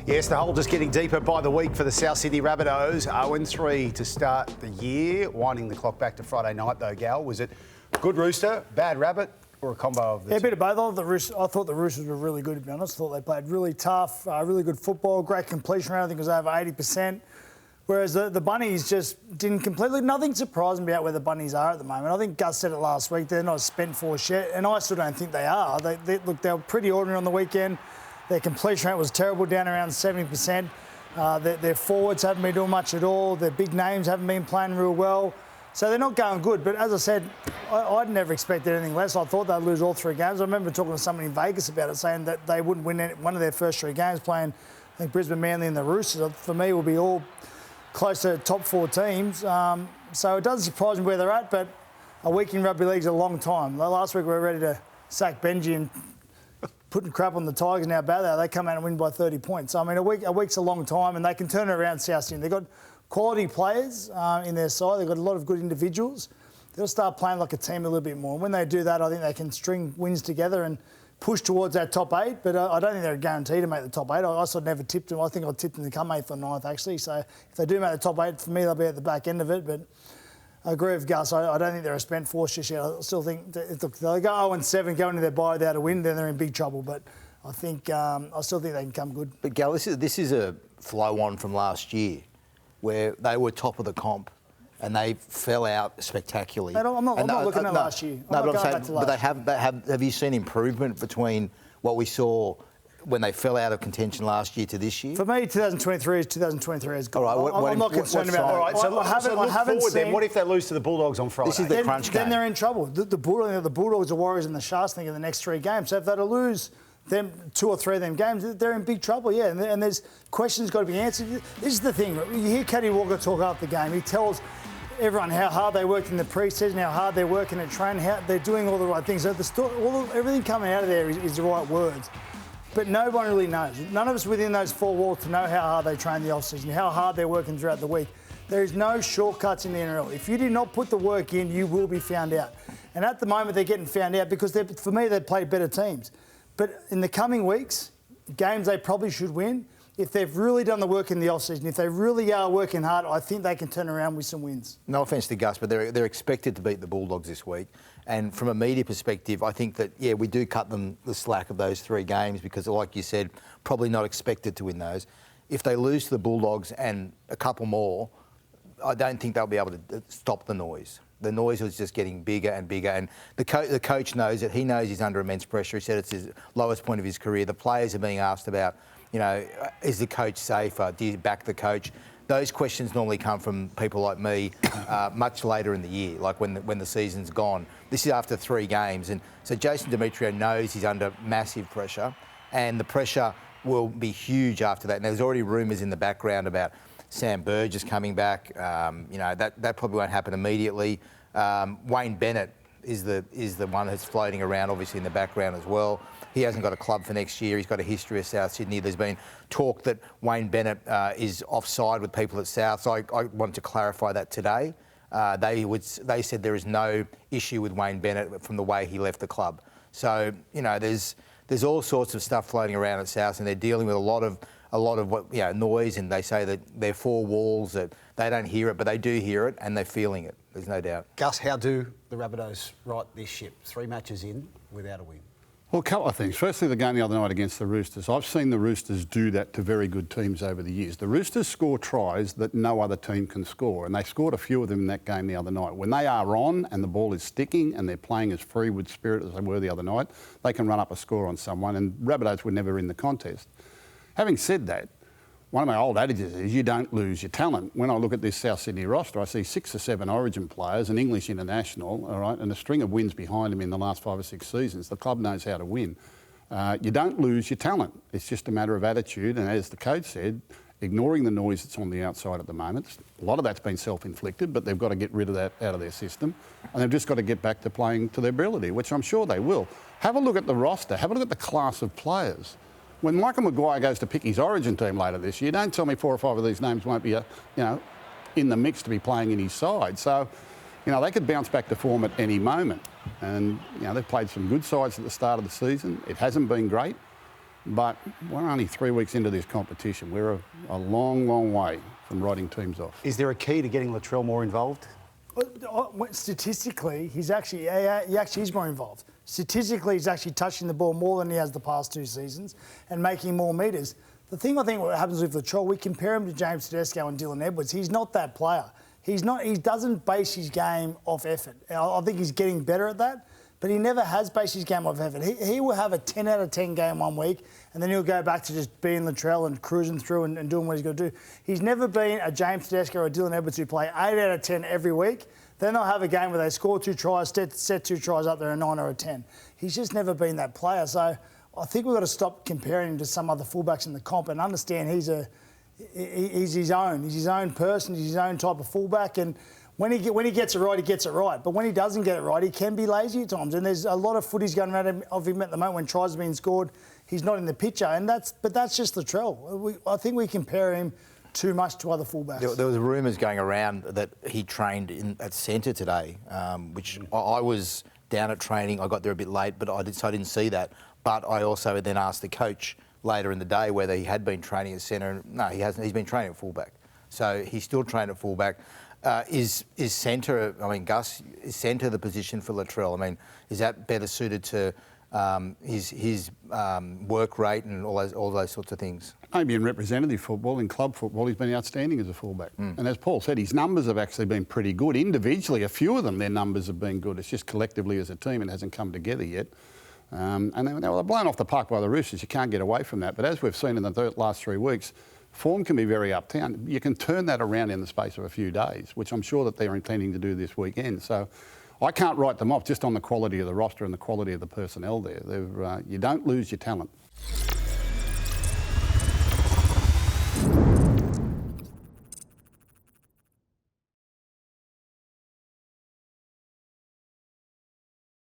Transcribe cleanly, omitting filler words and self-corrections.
Yes, the hole just getting deeper by the week for the South Sydney Rabbitohs. 0-3 to start the year. Winding the clock back to Friday night, though, Gal. Was it good rooster, bad rabbit, or a combo of the two? A bit of both. I thought the Roosters were really good, to be honest. I thought they played really tough, really good football, great completion rate. I think it was over 80%. Whereas the Bunnies just didn't completely. Nothing surprised me about where the Bunnies are at the moment. I think Gus said it last week. They're not a spent force yet, and I still don't think they are. They were pretty ordinary on the weekend. Their completion rate was terrible, down around 70%. Their forwards haven't been doing much at all. Their big names haven't been playing real well. So they're not going good. But as I said, I'd never expected anything less. I thought they'd lose all three games. I remember talking to somebody in Vegas about it, saying that they wouldn't win one of their first three games, playing, I think, Brisbane, Manly and the Roosters. For me, it will be all close to top four teams. So it doesn't surprise me where they're at, but a week in rugby league is a long time. Last week we were ready to sack Benji and putting crap on the Tigers and how bad they are. They come out and win by 30 points. So, I mean, a week's a long time, and they can turn it around, South Sydney. They've got quality players in their side. They've got a lot of good individuals. They'll start playing like a team a little bit more. And when they do that, I think they can string wins together and push towards that top eight. But I don't think they're guaranteed to make the top eight. I sort of never tipped them. I think I tipped them to come 8th or 9th, actually. So if they do make the top eight, for me, they'll be at the back end of it. But I agree with Gus. I don't think they're a spent force just yet. I still think they'll go 0-7, go into their bye without a win, then they're in big trouble. But I think I still think they can come good. But Gal, this is a flow on from last year, where they were top of the comp and they fell out spectacularly. I'm not looking at last year. But I'm saying, have you seen improvement between what we saw when they fell out of contention last year to this year? For me, 2023 is good. All right, I'm not concerned about that. All right, so I haven't forward then. What if they lose to the Bulldogs on Friday? This is the crunch game. Then they're in trouble. The Bulldogs, the Warriors and the Sharks think in the next three games. So if they're to lose them 2 or 3 of them games, they're in big trouble, yeah. And there's questions got to be answered. This is the thing. You hear Caddy Walker talk after the game. He tells everyone how hard they worked in the pre-season, how hard they're working at training, how they're doing all the right things. So everything coming out of there is the right words. But no one really knows. None of us within those four walls to know how hard they train the off-season, how hard they're working throughout the week. There is no shortcuts in the NRL. If you do not put the work in, you will be found out. And at the moment, they're getting found out because, for me, they've played better teams. But in the coming weeks, games they probably should win. If they've really done the work in the off-season, if they really are working hard, I think they can turn around with some wins. No offence to Gus, but they're expected to beat the Bulldogs this week. And from a media perspective, I think that, yeah, we do cut them the slack of those 3 games because, like you said, probably not expected to win those. If they lose to the Bulldogs and a couple more, I don't think they'll be able to stop the noise. The noise was just getting bigger and bigger, and the coach knows it. He knows he's under immense pressure. He said it's his lowest point of his career. The players are being asked about, you know, is the coach safer? Do you back the coach? Those questions normally come from people like me much later in the year, like when the season's gone. This is after 3 games, and so Jason Demetriou knows he's under massive pressure, and the pressure will be huge after that. And there's already rumours in the background about Sam Burgess coming back. You know, that probably won't happen immediately. Wayne Bennett is the one that's floating around, obviously, in the background as well. He hasn't got a club for next year. He's got a history of South Sydney. There's been talk that Wayne Bennett is offside with people at South. So I wanted to clarify that today. They said there is no issue with Wayne Bennett from the way he left the club. So, you know, there's all sorts of stuff floating around at South, and they're dealing with a lot of what, you know, noise, and they say that they're 4 walls, that they don't hear it, but they do hear it, and they're feeling it. There's no doubt. Gus, how do the Rabbitohs right this ship? 3 matches in without a win. Well, a couple of things. Firstly, the game the other night against the Roosters. I've seen the Roosters do that to very good teams over the years. The Roosters score tries that no other team can score, and they scored a few of them in that game the other night. When they are on and the ball is sticking and they're playing as free with spirit as they were the other night, they can run up a score on someone, and Rabbitohs were never in the contest. Having said that, one of my old adages is you don't lose your talent. When I look at this South Sydney roster, I see 6 or 7 Origin players, an English international, all right, and a string of wins behind them in the last 5 or 6 seasons. The club knows how to win. You don't lose your talent. It's just a matter of attitude. And as the coach said, ignoring the noise that's on the outside at the moment, a lot of that's been self-inflicted, but they've got to get rid of that out of their system. And they've just got to get back to playing to their ability, which I'm sure they will. Have a look at the roster. Have a look at the class of players. When Michael Maguire goes to pick his Origin team later this year, don't tell me 4 or 5 of these names won't be, in the mix to be playing in his side. So, they could bounce back to form at any moment. And, they've played some good sides at the start of the season. It hasn't been great. But we're only 3 weeks into this competition. We're a long, long way from writing teams off. Is there a key to getting Latrell more involved? Statistically, he actually is more involved. Statistically, he's actually touching the ball more than he has the past 2 seasons and making more metres. The thing I think what happens with Latrell, we compare him to James Tedesco and Dylan Edwards. He's not that player. He doesn't base his game off effort. I think he's getting better at that, but he never has based his game off effort. He will have a 10 out of 10 game one week, and then he'll go back to just being Latrell and cruising through and doing what he's got to do. He's never been a James Tedesco or a Dylan Edwards who play 8 out of 10 every week. Then they'll have a game where they score 2 tries, set 2 tries up there, a 9 or a 10. He's just never been that player. So I think we've got to stop comparing him to some other fullbacks in the comp and understand he's his own. He's his own person. He's his own type of fullback. And when he gets it right, he gets it right. But when he doesn't get it right, he can be lazy at times. And there's a lot of footies going around of him at the moment when tries are being scored. He's not in the picture. But that's just Latrell. I think we compare him too much to other fullbacks. There was rumours going around that he trained at centre today, which I was down at training. I got there a bit late, but I didn't see that. But I also then asked the coach later in the day whether he had been training at centre. And no, he hasn't. He's been training at fullback. So he's still trained at fullback. Is centre, I mean, Gus, is centre the position for Latrell? I mean, is that better suited to his work rate and all those sorts of things? Maybe in representative football, in club football, he's been outstanding as a fullback. And as Paul said, his numbers have actually been pretty good. Individually, a few of them, their numbers have been good. It's just collectively as a team, it hasn't come together yet. And they were blown off the park by the Roosters. You can't get away from that. But as we've seen in the last 3 weeks, form can be very uptown. You can turn that around in the space of a few days, which I'm sure that they're intending to do this weekend. So I can't write them off just on the quality of the roster and the quality of the personnel there. You don't lose your talent.